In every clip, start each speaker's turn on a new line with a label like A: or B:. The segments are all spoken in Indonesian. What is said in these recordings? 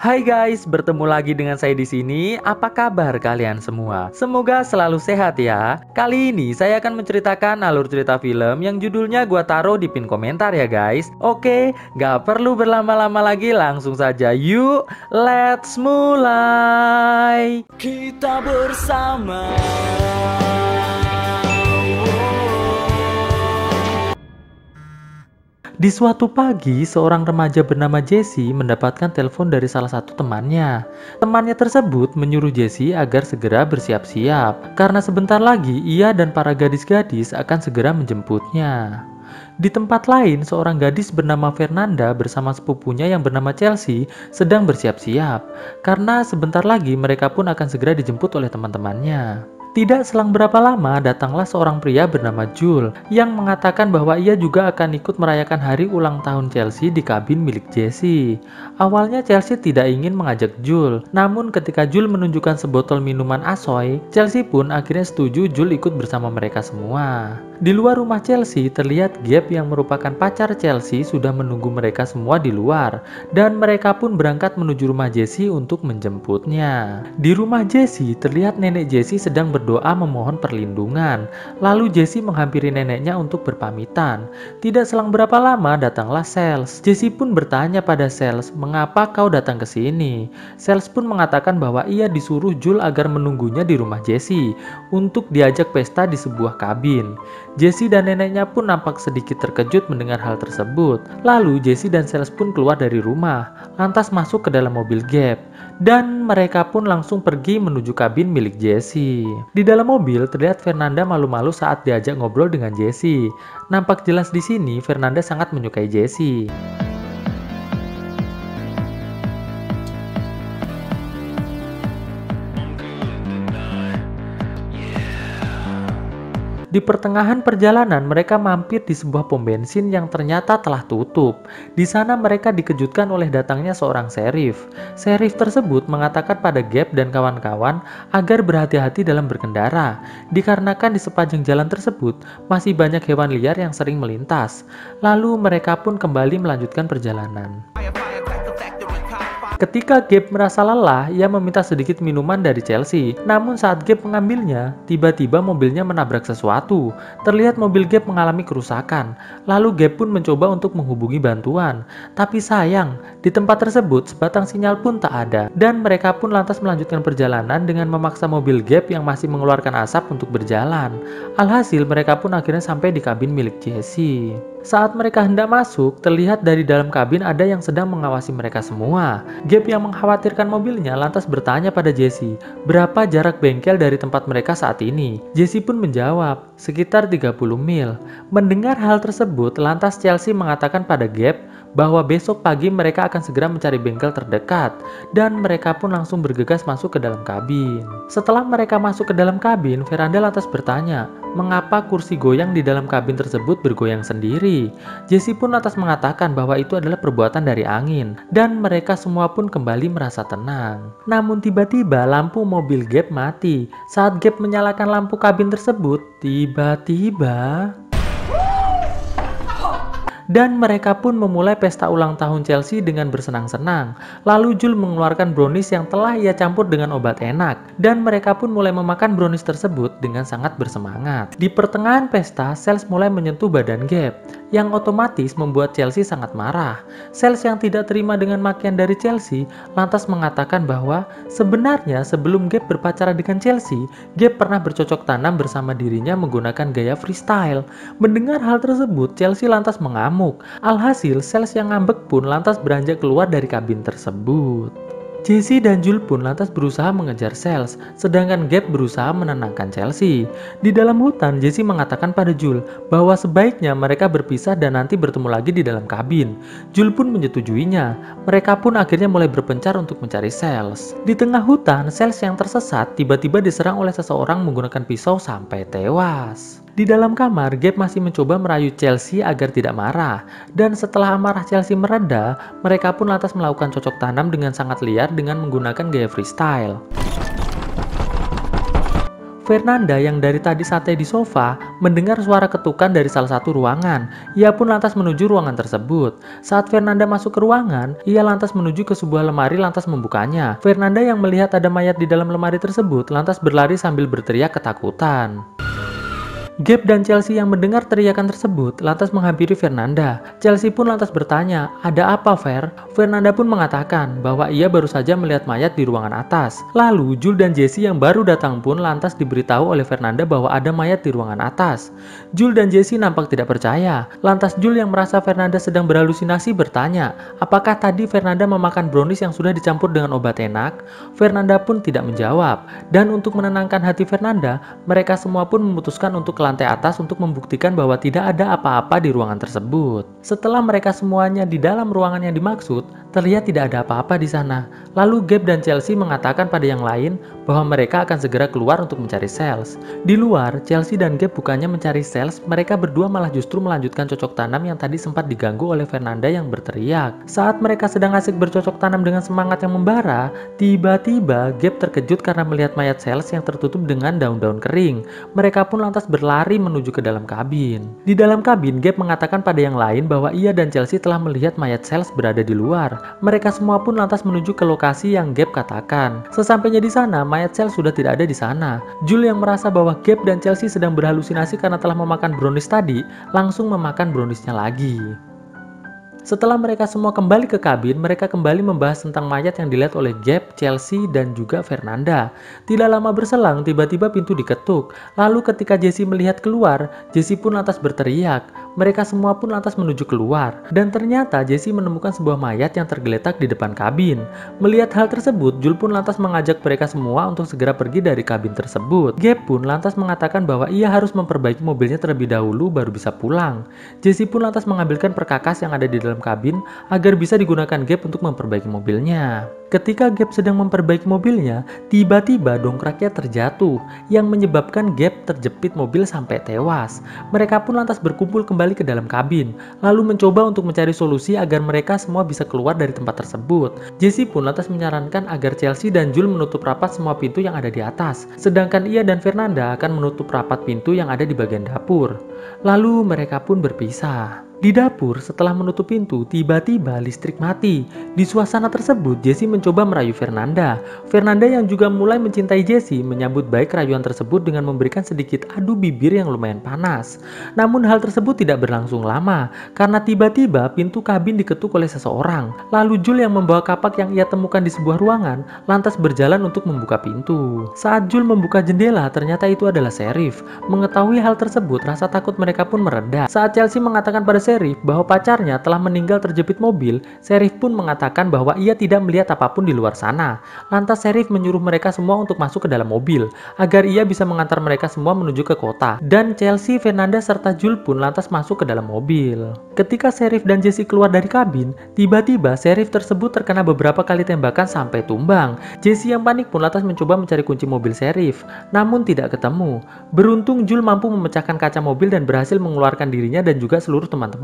A: Hai guys, bertemu lagi dengan saya di sini. Apa kabar kalian semua? Semoga selalu sehat ya. Kali ini saya akan menceritakan alur cerita film yang judulnya gua taruh di pin komentar ya guys. Oke, gak perlu berlama-lama lagi, langsung saja yuk, let's mulai.
B: Kita bersama.
A: Di suatu pagi, seorang remaja bernama Jesse mendapatkan telepon dari salah satu temannya. Temannya tersebut menyuruh Jesse agar segera bersiap-siap, karena sebentar lagi ia dan para gadis-gadis akan segera menjemputnya. Di tempat lain, seorang gadis bernama Fernanda bersama sepupunya yang bernama Chelsea sedang bersiap-siap, karena sebentar lagi mereka pun akan segera dijemput oleh teman-temannya. Tidak selang berapa lama, datanglah seorang pria bernama Jules yang mengatakan bahwa ia juga akan ikut merayakan hari ulang tahun Chelsea di kabin milik Jesse. Awalnya Chelsea tidak ingin mengajak Jules, namun ketika Jules menunjukkan sebotol minuman Asoy, Chelsea pun akhirnya setuju Jules ikut bersama mereka semua. Di luar rumah Chelsea, terlihat Gabe yang merupakan pacar Chelsea sudah menunggu mereka semua di luar, dan mereka pun berangkat menuju rumah Jesse untuk menjemputnya. Di rumah Jesse, terlihat nenek Jesse sedang berdoa memohon perlindungan. Lalu Jesse menghampiri neneknya untuk berpamitan. Tidak selang berapa lama datanglah Sales. Jesse pun bertanya pada Sales, "Mengapa kau datang ke sini?" Sales pun mengatakan bahwa ia disuruh Jules agar menunggunya di rumah Jesse untuk diajak pesta di sebuah kabin. Jesse dan neneknya pun nampak sedikit terkejut mendengar hal tersebut. Lalu Jesse dan Sales pun keluar dari rumah, lantas masuk ke dalam mobil Gabe, dan mereka pun langsung pergi menuju kabin milik Jesse. Di dalam mobil terlihat Fernanda malu-malu saat diajak ngobrol dengan Jesse. Nampak jelas di sini Fernanda sangat menyukai Jesse. Di pertengahan perjalanan, mereka mampir di sebuah pom bensin yang ternyata telah tutup. Di sana mereka dikejutkan oleh datangnya seorang sheriff. Sheriff tersebut mengatakan pada Gabe dan kawan-kawan agar berhati-hati dalam berkendara, dikarenakan di sepanjang jalan tersebut masih banyak hewan liar yang sering melintas. Lalu mereka pun kembali melanjutkan perjalanan. Ketika Gabe merasa lelah, ia meminta sedikit minuman dari Chelsea. Namun saat Gabe mengambilnya, tiba-tiba mobilnya menabrak sesuatu. Terlihat mobil Gabe mengalami kerusakan. Lalu Gabe pun mencoba untuk menghubungi bantuan. Tapi sayang, di tempat tersebut sebatang sinyal pun tak ada. Dan mereka pun lantas melanjutkan perjalanan dengan memaksa mobil Gabe yang masih mengeluarkan asap untuk berjalan. Alhasil mereka pun akhirnya sampai di kabin milik Jesse. Saat mereka hendak masuk, terlihat dari dalam kabin ada yang sedang mengawasi mereka semua. Gabe yang mengkhawatirkan mobilnya lantas bertanya pada Jesse, berapa jarak bengkel dari tempat mereka saat ini? Jesse pun menjawab, sekitar 30 mil. Mendengar hal tersebut, lantas Chelsea mengatakan pada Gabe bahwa besok pagi mereka akan segera mencari bengkel terdekat, dan mereka pun langsung bergegas masuk ke dalam kabin. Setelah mereka masuk ke dalam kabin, Fernanda lantas bertanya, mengapa kursi goyang di dalam kabin tersebut bergoyang sendiri? Jesse pun lantas mengatakan bahwa itu adalah perbuatan dari angin, dan mereka semua pun kembali merasa tenang. Namun tiba-tiba lampu mobil Gabe mati. Saat Gabe menyalakan lampu kabin tersebut, tiba-tiba dan mereka pun memulai pesta ulang tahun Chelsea dengan bersenang-senang. Lalu Jules mengeluarkan brownies yang telah ia campur dengan obat enak, dan mereka pun mulai memakan brownies tersebut dengan sangat bersemangat. Di pertengahan pesta, Sales mulai menyentuh badan Gabe, yang otomatis membuat Chelsea sangat marah. Sales yang tidak terima dengan makian dari Chelsea lantas mengatakan bahwa sebenarnya sebelum Gabe berpacaran dengan Chelsea, Gabe pernah bercocok tanam bersama dirinya menggunakan gaya freestyle. Mendengar hal tersebut, Chelsea lantas mengamuk. Alhasil, Sales yang ngambek pun lantas beranjak keluar dari kabin tersebut. Jesse dan Jules pun lantas berusaha mengejar Sales, sedangkan Gabe berusaha menenangkan Chelsea. Di dalam hutan, Jesse mengatakan pada Jules bahwa sebaiknya mereka berpisah dan nanti bertemu lagi di dalam kabin. Jules pun menyetujuinya. Mereka pun akhirnya mulai berpencar untuk mencari Sales. Di tengah hutan, Sales yang tersesat tiba-tiba diserang oleh seseorang menggunakan pisau sampai tewas. Di dalam kamar, Gabe masih mencoba merayu Chelsea agar tidak marah. Dan setelah amarah Chelsea mereda, mereka pun lantas melakukan cocok tanam dengan sangat liar dengan menggunakan gaya freestyle. Fernanda yang dari tadi santai di sofa mendengar suara ketukan dari salah satu ruangan. Ia pun lantas menuju ruangan tersebut. Saat Fernanda masuk ke ruangan, ia lantas menuju ke sebuah lemari lantas membukanya. Fernanda yang melihat ada mayat di dalam lemari tersebut lantas berlari sambil berteriak ketakutan. Gabe dan Chelsea yang mendengar teriakan tersebut lantas menghampiri Fernanda. Chelsea pun lantas bertanya, "Ada apa, Fer?" Fernanda pun mengatakan bahwa ia baru saja melihat mayat di ruangan atas. Lalu Jules dan Jessie yang baru datang pun lantas diberitahu oleh Fernanda bahwa ada mayat di ruangan atas. Jules dan Jessie nampak tidak percaya. Lantas Jules yang merasa Fernanda sedang berhalusinasi bertanya, apakah tadi Fernanda memakan brownies yang sudah dicampur dengan obat enak? Fernanda pun tidak menjawab. Dan untuk menenangkan hati Fernanda, mereka semua pun memutuskan untuk ke lantai atas untuk membuktikan bahwa tidak ada apa-apa di ruangan tersebut. Setelah mereka semuanya di dalam ruangan yang dimaksud, terlihat tidak ada apa-apa di sana. Lalu Gabe dan Chelsea mengatakan pada yang lain bahwa mereka akan segera keluar untuk mencari Sales. Di luar, Chelsea dan Gabe bukannya mencari Sales, mereka berdua malah justru melanjutkan cocok tanam yang tadi sempat diganggu oleh Fernanda yang berteriak. Saat mereka sedang asik bercocok tanam dengan semangat yang membara, tiba-tiba Gabe terkejut karena melihat mayat Sales yang tertutup dengan daun-daun kering. Mereka pun lantas berlari menuju ke dalam kabin. Di dalam kabin, Gabe mengatakan pada yang lain bahwa ia dan Chelsea telah melihat mayat Sales berada di luar. Mereka semua pun lantas menuju ke lokasi yang Gabe katakan. Sesampainya di sana, mayat Sales sudah tidak ada di sana. Jules yang merasa bahwa Gabe dan Chelsea sedang berhalusinasi karena telah memakan brownies tadi, langsung memakan browniesnya lagi. Setelah mereka semua kembali ke kabin, mereka kembali membahas tentang mayat yang dilihat oleh Gabe, Chelsea, dan juga Fernanda. Tidak lama berselang, tiba-tiba pintu diketuk. Lalu ketika Jessie melihat keluar, Jessie pun lantas berteriak. Mereka semua pun lantas menuju keluar. Dan ternyata Jessie menemukan sebuah mayat yang tergeletak di depan kabin. Melihat hal tersebut, Jules pun lantas mengajak mereka semua untuk segera pergi dari kabin tersebut. Gabe pun lantas mengatakan bahwa ia harus memperbaiki mobilnya terlebih dahulu baru bisa pulang. Jessie pun lantas mengambilkan perkakas yang ada di dalam kabin agar bisa digunakan Gabe untuk memperbaiki mobilnya. Ketika Gabe sedang memperbaiki mobilnya, tiba-tiba dongkraknya terjatuh yang menyebabkan Gabe terjepit mobil sampai tewas. Mereka pun lantas berkumpul kembali ke dalam kabin, lalu mencoba untuk mencari solusi agar mereka semua bisa keluar dari tempat tersebut. Jessie pun lantas menyarankan agar Chelsea dan Jules menutup rapat semua pintu yang ada di atas, sedangkan ia dan Fernanda akan menutup rapat pintu yang ada di bagian dapur. Lalu mereka pun berpisah. Di dapur, setelah menutup pintu, tiba-tiba listrik mati. Di suasana tersebut, Jessie mencoba merayu Fernanda. Fernanda yang juga mulai mencintai Jessie menyambut baik rayuan tersebut dengan memberikan sedikit adu bibir yang lumayan panas. Namun hal tersebut tidak berlangsung lama, karena tiba-tiba pintu kabin diketuk oleh seseorang. Lalu Jules yang membawa kapak yang ia temukan di sebuah ruangan, lantas berjalan untuk membuka pintu. Saat Jules membuka jendela, ternyata itu adalah Sheriff. Mengetahui hal tersebut, rasa takut mereka pun mereda. Saat Chelsea mengatakan pada Sheriff bahwa pacarnya telah meninggal terjepit mobil, Sheriff pun mengatakan bahwa ia tidak melihat apapun di luar sana. Lantas Sheriff menyuruh mereka semua untuk masuk ke dalam mobil, agar ia bisa mengantar mereka semua menuju ke kota. Dan Chelsea, Fernanda, serta Jules pun lantas masuk ke dalam mobil. Ketika Sheriff dan Jessie keluar dari kabin, tiba-tiba Sheriff tersebut terkena beberapa kali tembakan sampai tumbang. Jessie yang panik pun lantas mencoba mencari kunci mobil Sheriff, namun tidak ketemu. Beruntung Jules mampu memecahkan kaca mobil dan berhasil mengeluarkan dirinya dan juga seluruh teman-temannya.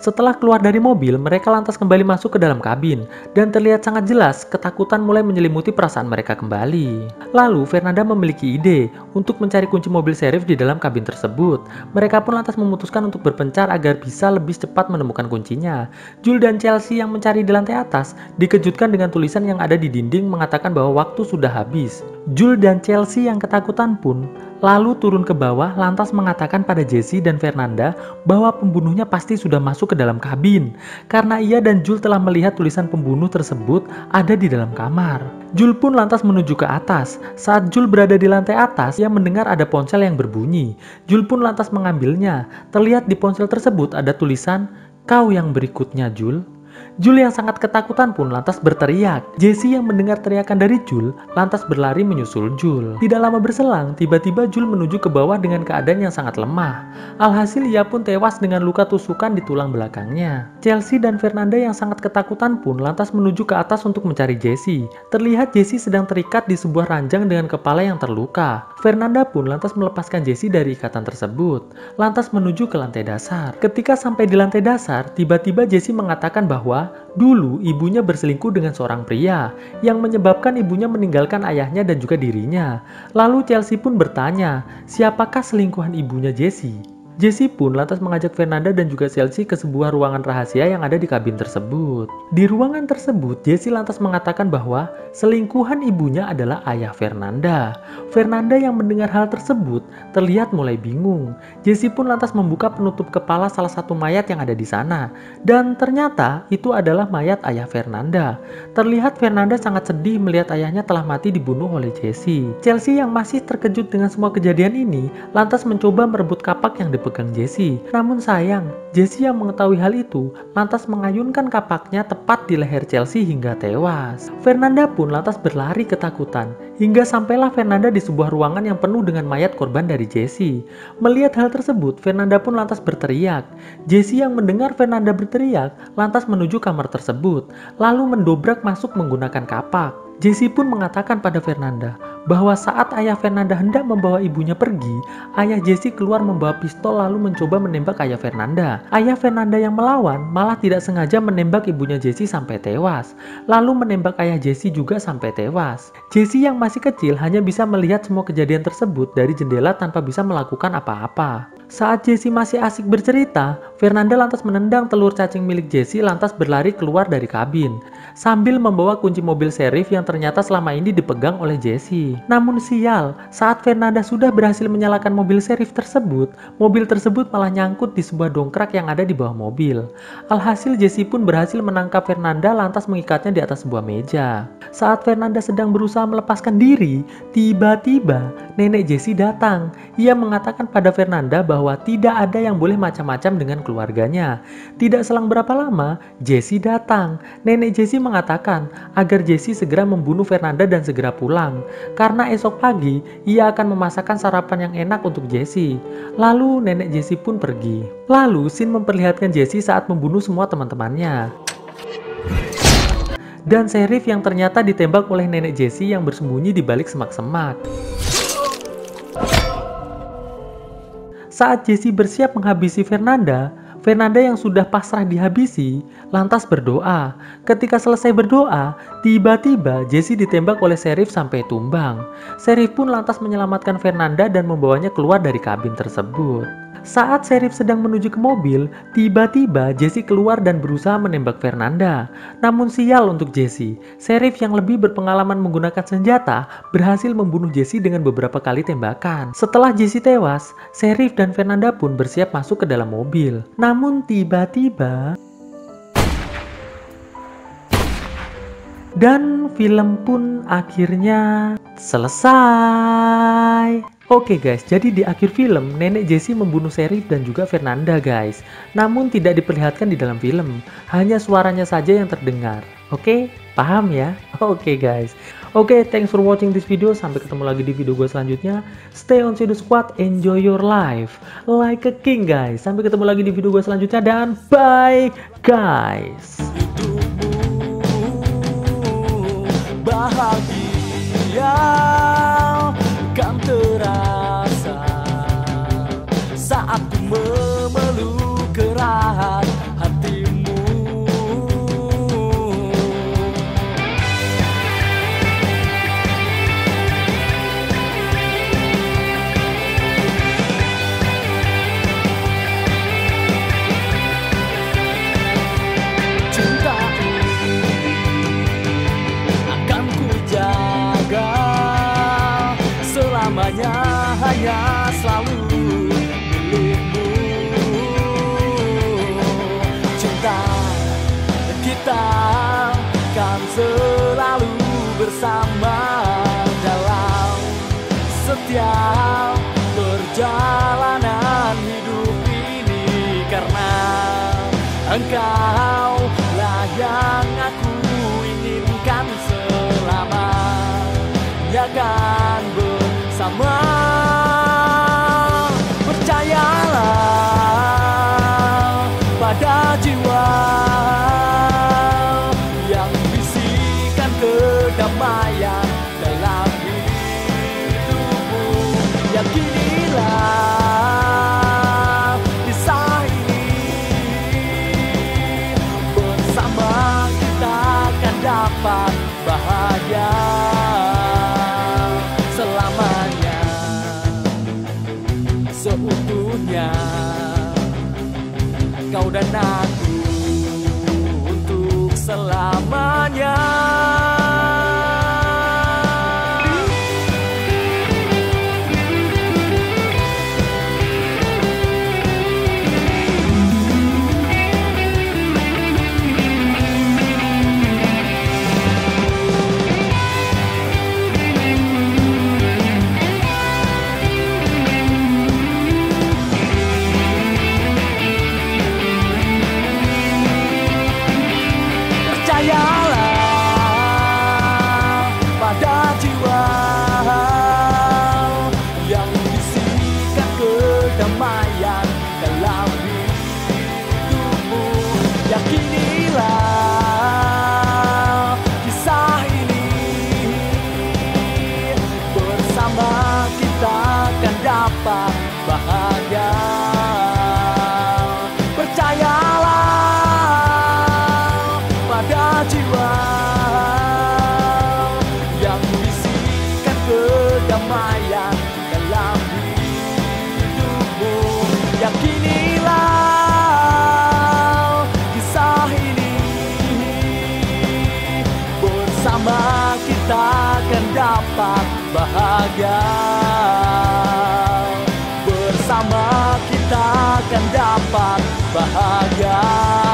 A: Setelah keluar dari mobil, mereka lantas kembali masuk ke dalam kabin dan terlihat sangat jelas ketakutan mulai menyelimuti perasaan mereka kembali. Lalu Fernanda memiliki ide untuk mencari kunci mobil Sheriff di dalam kabin tersebut. Mereka pun lantas memutuskan untuk berpencar agar bisa lebih cepat menemukan kuncinya. Jules dan Chelsea yang mencari di lantai atas dikejutkan dengan tulisan yang ada di dinding mengatakan bahwa waktu sudah habis. Jules dan Chelsea yang ketakutan pun lalu turun ke bawah lantas mengatakan pada Jessie dan Fernanda bahwa pembunuhnya pasti sudah masuk ke dalam kabin karena ia dan Jules telah melihat tulisan pembunuh tersebut ada di dalam kamar. Jules pun lantas menuju ke atas. Saat Jules berada di lantai atas, ia mendengar ada ponsel yang berbunyi. Jules pun lantas mengambilnya. Terlihat di ponsel tersebut ada tulisan, "Kau yang berikutnya, Jules." Jules yang sangat ketakutan pun lantas berteriak. Jessie yang mendengar teriakan dari Jules lantas berlari menyusul Jules. Tidak lama berselang, tiba-tiba Jules menuju ke bawah dengan keadaan yang sangat lemah. Alhasil ia pun tewas dengan luka tusukan di tulang belakangnya. Chelsea dan Fernanda yang sangat ketakutan pun lantas menuju ke atas untuk mencari Jessie. Terlihat Jessie sedang terikat di sebuah ranjang dengan kepala yang terluka. Fernanda pun lantas melepaskan Jessie dari ikatan tersebut, lantas menuju ke lantai dasar. Ketika sampai di lantai dasar, tiba-tiba Jessie mengatakan bahwa bahwa dulu ibunya berselingkuh dengan seorang pria yang menyebabkan ibunya meninggalkan ayahnya dan juga dirinya. Lalu Chelsea pun bertanya, siapakah selingkuhan ibunya Jessie? Jessie pun lantas mengajak Fernanda dan juga Chelsea ke sebuah ruangan rahasia yang ada di kabin tersebut. Di ruangan tersebut, Jessie lantas mengatakan bahwa selingkuhan ibunya adalah ayah Fernanda. Fernanda yang mendengar hal tersebut terlihat mulai bingung. Jessie pun lantas membuka penutup kepala salah satu mayat yang ada di sana. Dan ternyata itu adalah mayat ayah Fernanda. Terlihat Fernanda sangat sedih melihat ayahnya telah mati dibunuh oleh Jessie. Chelsea yang masih terkejut dengan semua kejadian ini lantas mencoba merebut kapak yang dipegang Jessie. Namun sayang, Jessie yang mengetahui hal itu lantas mengayunkan kapaknya tepat di leher Chelsea hingga tewas. Fernanda pun lantas berlari ketakutan hingga sampailah Fernanda di sebuah ruangan yang penuh dengan mayat korban dari Jessie. Melihat hal tersebut, Fernanda pun lantas berteriak. Jessie yang mendengar Fernanda berteriak lantas menuju kamar tersebut, lalu mendobrak masuk menggunakan kapak. Jessie pun mengatakan pada Fernanda bahwa saat ayah Fernanda hendak membawa ibunya pergi, ayah Jessie keluar membawa pistol lalu mencoba menembak ayah Fernanda. Ayah Fernanda yang melawan malah tidak sengaja menembak ibunya Jessie sampai tewas, lalu menembak ayah Jessie juga sampai tewas. Jessie yang masih kecil hanya bisa melihat semua kejadian tersebut dari jendela tanpa bisa melakukan apa-apa. Saat Jessie masih asik bercerita, Fernanda lantas menendang telur cacing milik Jessie lantas berlari keluar dari kabin, sambil membawa kunci mobil Sheriff yang ternyata selama ini dipegang oleh Jessie. Namun sial, saat Fernanda sudah berhasil menyalakan mobil Sheriff tersebut, mobil tersebut malah nyangkut di sebuah dongkrak yang ada di bawah mobil. Alhasil Jessie pun berhasil menangkap Fernanda lantas mengikatnya di atas sebuah meja. Saat Fernanda sedang berusaha melepaskan diri, tiba-tiba nenek Jessie datang. Ia mengatakan pada Fernanda bahwa tidak ada yang boleh macam-macam dengan keluarganya. Tidak selang berapa lama, Jessie datang. Nenek Jessie mengatakan agar Jessie segera membunuh Fernanda dan segera pulang, karena esok pagi ia akan memasakkan sarapan yang enak untuk Jessie. Lalu nenek Jessie pun pergi. Lalu scene memperlihatkan Jessie saat membunuh semua teman-temannya. Dan Sheriff yang ternyata ditembak oleh nenek Jessie yang bersembunyi di balik semak-semak. Saat Jessie bersiap menghabisi Fernanda, Fernanda yang sudah pasrah dihabisi lantas berdoa. Ketika selesai berdoa, tiba-tiba Jessie ditembak oleh Sheriff sampai tumbang. Sheriff pun lantas menyelamatkan Fernanda dan membawanya keluar dari kabin tersebut. Saat Sheriff sedang menuju ke mobil, tiba-tiba Jessie keluar dan berusaha menembak Fernanda. Namun sial untuk Jessie, Sheriff yang lebih berpengalaman menggunakan senjata berhasil membunuh Jessie dengan beberapa kali tembakan. Setelah Jessie tewas, Sheriff dan Fernanda pun bersiap masuk ke dalam mobil. Namun tiba-tiba dan film pun akhirnya selesai. Oke guys, jadi di akhir film, nenek Jessie membunuh Sheriff dan juga Fernanda guys. Namun tidak diperlihatkan di dalam film, hanya suaranya saja yang terdengar. Oke, paham ya? Oke guys. Oke, thanks for watching this video. Sampai ketemu lagi di video gue selanjutnya. Stay on Shadow Squad, enjoy your life like a king guys. Sampai ketemu lagi di video gue selanjutnya dan bye guys.
B: Bahagia kan terasa saat ku memeluk erat hatimu. Cinta akan ku jaga selamanya, hanya selalu milikmu. Cinta kita kan selalu bersama dalam setiap perjalanan hidup ini, karena engkau lah yang aku inginkan selamanya kan bersama. Percayalah pada jiwa yang bisikan kedamaian dalam hidupmu. Yakinilah kisah ini bersama. bahagia selamanya, seutuhnya kau dan aku untuk selamanya. Percayalah pada jiwa yang bisikan kedamaian dalam hidupmu. Yakinilah kisah ini, bersama kita akan dapat bahagia. Pada jiwa yang bisikan kedamaian dalam hidupmu. Yakinilah kisah ini, bersama kita akan dapat bahagia. Bersama kita akan dapat bahagia.